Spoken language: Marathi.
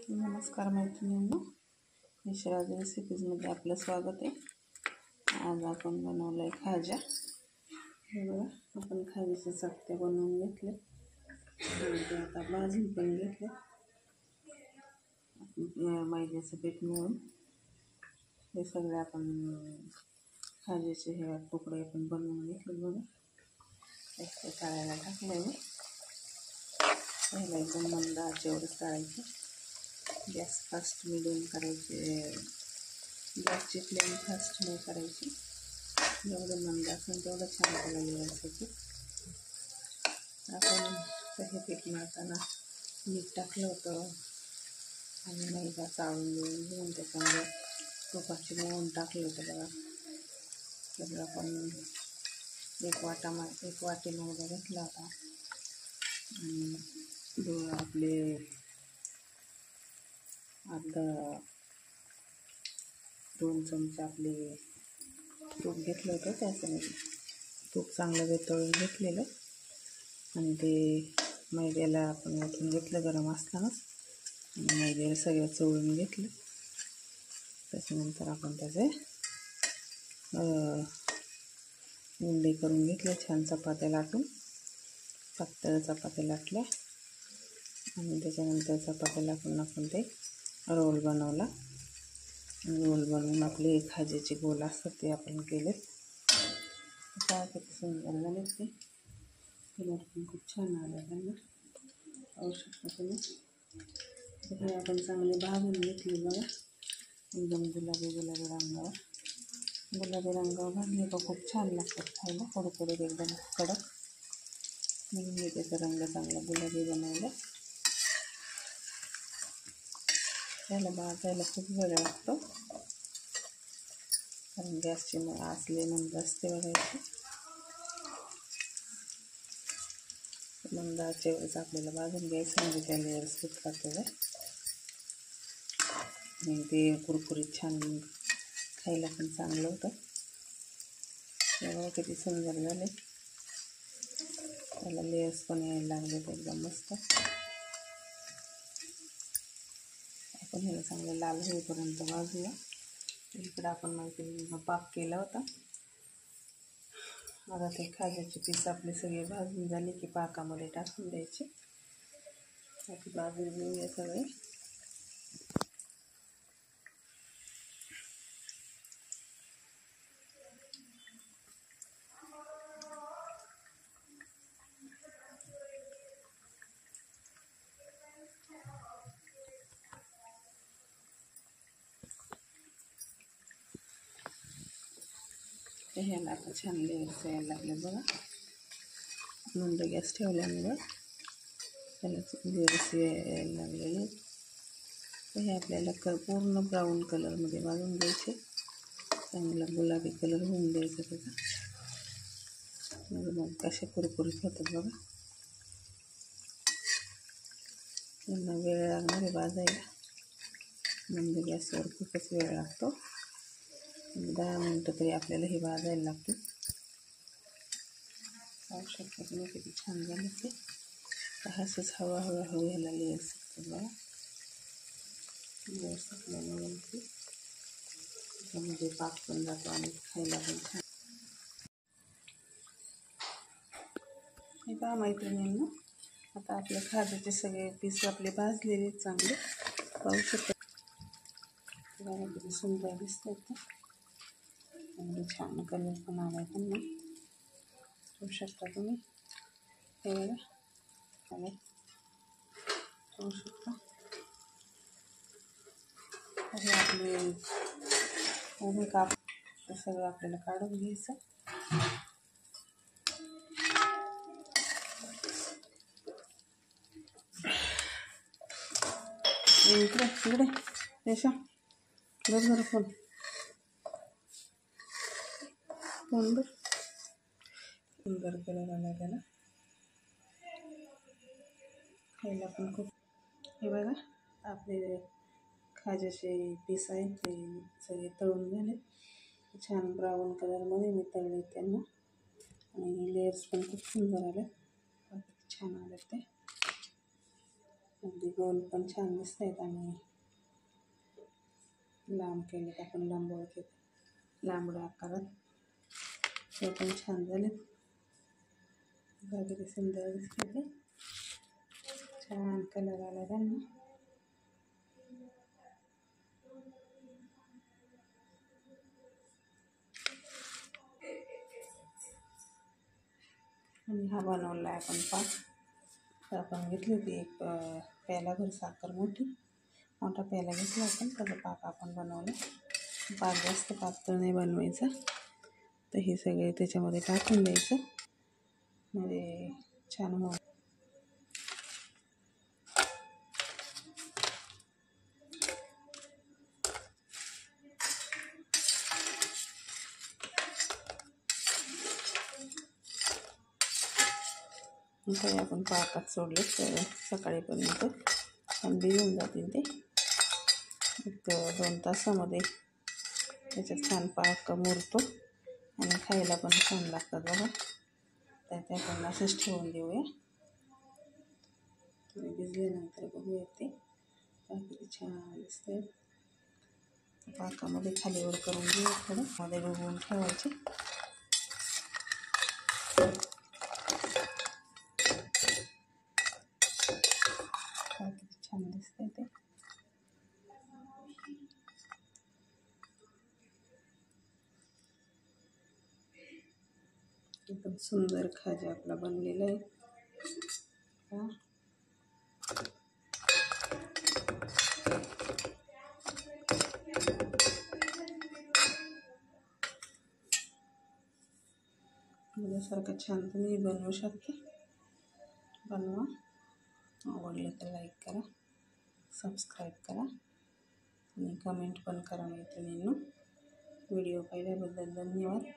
नमस्कार मैत्रिणींनो, निशिराज रेसिपीजमध्ये आपलं स्वागत आहे. आज आपण बनवलं आहे खाजा. हे बघा, आपण खाज्याचे चकत्या बनवून घेतले आणि ते आता भाजून पण घेतले. मैद्याचं पीठ मिळून हे सगळे आपण खाज्याचे हे तुकडे पण बनवून घेतले. बघा, ते तळायला टाकले मी. पहिला एकदम मंद आचेवरच तळायचे. गॅस फास्ट मिडियम करायचे, गॅसची फ्लेम फास्ट नाही करायची. जेवढं मंद असेल तेवढं छान करायला यायचं. आपण हे पीठ मळताना मीठ टाकलं होतं आणि मैदा चाळून घेऊन त्याच्यामध्ये तुपाची मोहन टाकलं होतं. बघा, तर आपण एक वाटी मैदा घेतला होता आणि आपले दोन चमचे आपले तूप घेतलं होतं. त्याच्यामध्ये तूप चांगलं वितळून घेतलेलं आणि ते मैद्याला आपण ओतून घेतलं गरम असतानाच आणि मैद्याला सगळं चोळून घेतलं. त्याच्यानंतर आपण त्याचे उंडे करून घेतले. छान चपात्या लाटून पातळ चपात्या लाटल्या आणि त्याच्यानंतर चपात्या लाटून आपण ते रोल बनवला. रोल बनवून आपले खाज्याचे गोल असतात ते आपण केलेत. काय किती सुंदर झाले ते. कलर पण खूप छान आला त्यांना, पाहू शकता तुम्ही. हे आपण चांगले भाजून घेतले. बघा, एकदम गुलाबी रंगावर भाजले तर खूप छान लागतात खायला. कुरकुरीत एकदम कडक. मी त्याचा रंग चांगला गुलाबी बनवला. त्याला भाजायला खूप वेळ लागतो कारण गॅसची आचले मंद असते. बघायची मंद आचेवरच आपल्याला भाजून घ्यायचं म्हणजे त्या लेअर्स सुटतात त्याला आणि ते कुरकुरीत छान खायला पण चांगलं होतं. तेव्हा किती सुंदर झाले. त्याला लेअर्स पण यायला लागले एकदम मस्त. आपण ह्याला चांगलं लाल होईपर्यंत भाजूया. इकडं आपण मैत्रिणीनं पाक केला होता. आता ते खाज्याचे पीस आपले सगळे भाजून झाले की पाकामध्ये टाकून द्यायचे. बाकी भाजून घेऊया सगळे. ह्याला आता छान लेअर्स यायला लागले. बघा, मंद गॅस ठेवल्यामुळं त्याला लेअर्स यायला लागलेले. तर हे आपल्याला पूर्ण ब्राऊन कलरमध्ये भाजून घ्यायचे. चांगला गुलाबी कलर होऊन द्यायचा त्याचा. मग कसे कुरकुरीत होतात. बघा, त्यांना वेळ लागणार आहे भाजायला. मंद गॅसवर खूपच वेळ लागतो. 10 मिनटं तरी आपल्याला हे भाजायला लागते. पाहू शकता तुम्ही किती छान झालं ते. असंच हळूहळू ह्याला लेअर्स असतात. बघा, लेअर्स असल्यामुळे त्याच्यामध्ये पाक पण जातो आणि खायला पण छान. हे पहा मैत्रिणींनो, आता आपले खाज्याचे सगळे पीस आपले भाजलेले चांगले. पाहू शकता बघा किती सुंदर दिसतात ते. आणि छान कलर पण आला त्यांना. पाहू शकता तुम्ही. हे बघा, पाहू शकता. हे आपले उभे काप ते सगळं आपल्याला काढून घ्यायचं. इकडे रेशा बरोबर फोन बर सुंदर कलर आला त्याला. खायला पण खूप. हे बघा, आपले खाज्याचे पीस आहेत ते सगळे तळून झाले. छान ब्राऊन कलरमध्ये मी तळले त्यांना आणि लेअर्स पण खूप सुंदर आले. छान आले ते. अगदी गोल पण छान दिसत आहेत आणि लांब केले आपण लांबोळ केले लांबड्या आकारात ते पण छान झाले. वगैरे सुंदर दिसते ते छान कलर आला त्यांना. आणि हा बनवला आहे आपण पाक. तर आपण घेतली होती एक प्यालाभर साखर मोठा प्याला घेतला आपण त्याचा पाक आपण बनवला. पाक जास्त पातळ नाही बनवायचा. तर हे सगळे त्याच्यामध्ये टाकून द्यायचं म्हणजे छान हो. काही आपण पाकात सोडले तर सकाळीपर्यंत छान भिजून जातील ते. एक 2 तासामध्ये त्याच्यात छान पाक मुरतो आणि खायला पण छान लागतात बघा. तर ते आपण असंच ठेवून देऊया. भिजल्यानंतर बघूया ते किती छान दिसते. पाकामध्ये खालीवर करून घेऊया थोडं मध्ये डुबवून ठेवायचे. किती छान दिसते ते. एकदम सुंदर खाजा आपला बनलेला आहे. माझ्यासारखं छान तुम्ही बनवू शकता. बनवा. आवडलं तर लाईक करा, सबस्क्राईब करा आणि कमेंट पण करा मैत्रिणींनो. व्हिडिओ पाहिल्याबद्दल धन्यवाद.